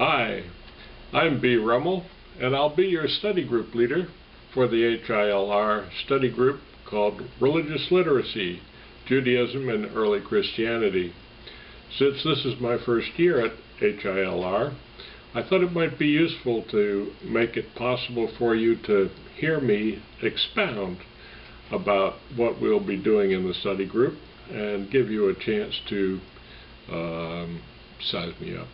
Hi, I'm B. Rummel, and I'll be your study group leader for the HILR study group called Religious Literacy, Judaism and Early Christianity. Since this is my first year at HILR, I thought it might be useful to make it possible for you to hear me expound about what we'll be doing in the study group and give you a chance to size me up.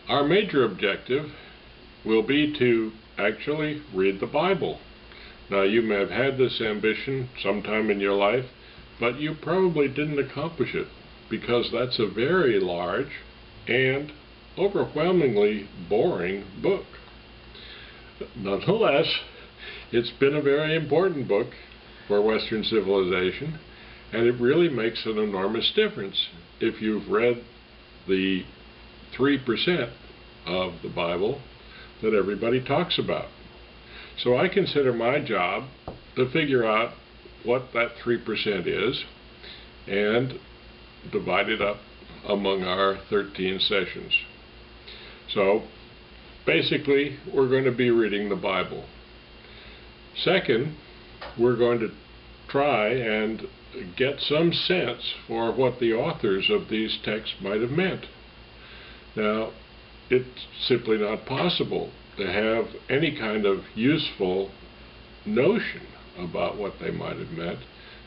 Our major objective will be to actually read the Bible. Now, you may have had this ambition sometime in your life, but you probably didn't accomplish it because that's a very large and overwhelmingly boring book. Nonetheless, it's been a very important book for Western civilization, and it really makes an enormous difference if you've read the 3% of the Bible that everybody talks about. So I consider my job to figure out what that 3% is and divide it up among our 13 sessions. So basically, we're going to be reading the Bible. Second, we're going to try and get some sense for what the authors of these texts might have meant. Now, it's simply not possible to have any kind of useful notion about what they might have meant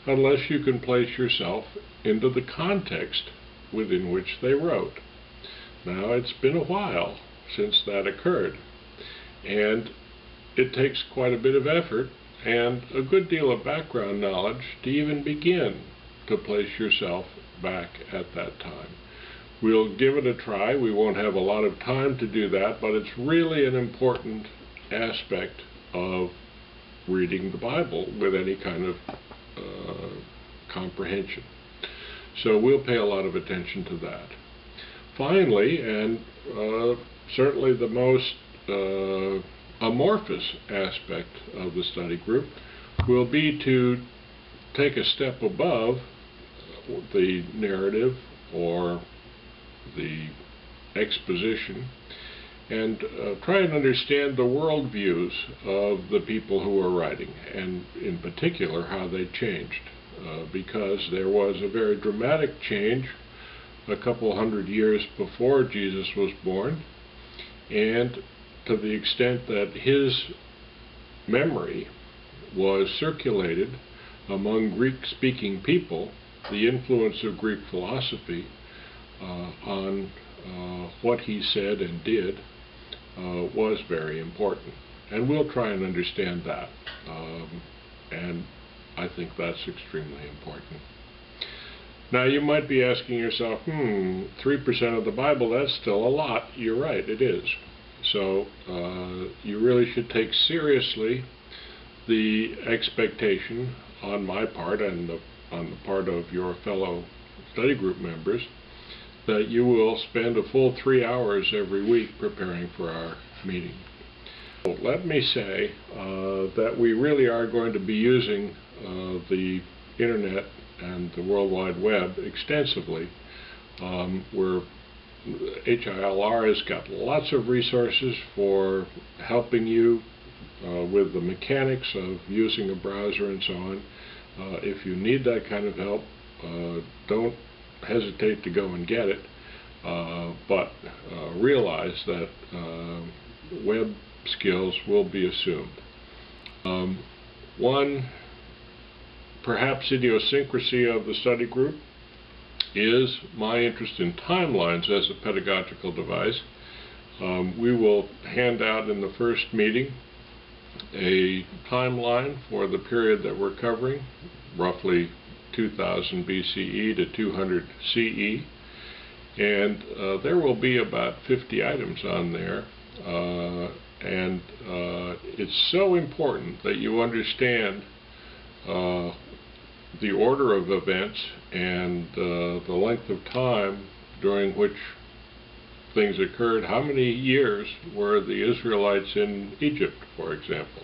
unless you can place yourself into the context within which they wrote. Now, it's been a while since that occurred, and it takes quite a bit of effort and a good deal of background knowledge to even begin to place yourself back at that time. We'll give it a try. We won't have a lot of time to do that, but it's really an important aspect of reading the Bible with any kind of comprehension. So we'll pay a lot of attention to that. Finally, and certainly the most amorphous aspect of the study group will be to take a step above the narrative or the exposition and try and understand the worldviews of the people who are writing, and in particular how they changed, because there was a very dramatic change a couple hundred years before Jesus was born, and to the extent that his memory was circulated among Greek-speaking people, the influence of Greek philosophy on what he said and did was very important. And we'll try and understand that. And I think that's extremely important. Now, you might be asking yourself, 3% of the Bible, that's still a lot. You're right, it is. So you really should take seriously the expectation on my part and on the part of your fellow study group members that you will spend a full 3 hours every week preparing for our meeting. So let me say that we really are going to be using the Internet and the World Wide Web extensively. HILR has got lots of resources for helping you with the mechanics of using a browser and so on. If you need that kind of help, don't hesitate to go and get it, but realize that web skills will be assumed. One perhaps idiosyncrasy of the study group is my interest in timelines as a pedagogical device. We will hand out in the first meeting a timeline for the period that we're covering, roughly 2000 BCE to 200 CE, and there will be about 50 items on there, and it's so important that you understand the order of events and the length of time during which things occurred. How many years were the Israelites in Egypt, for example?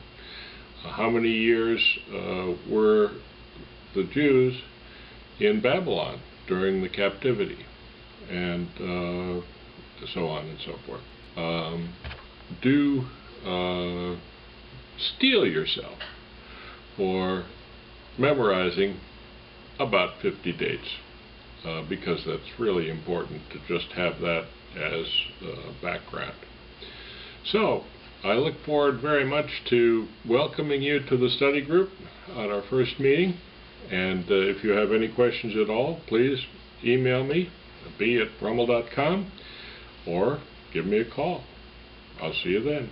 How many years were the Jews in Babylon during the captivity? And so on and so forth. Do steel yourself for memorizing about 50 dates, because that's really important to just have that as background. So I look forward very much to welcoming you to the study group on our first meeting, and if you have any questions at all, please email me, b@brummel.com, or give me a call. I'll see you then.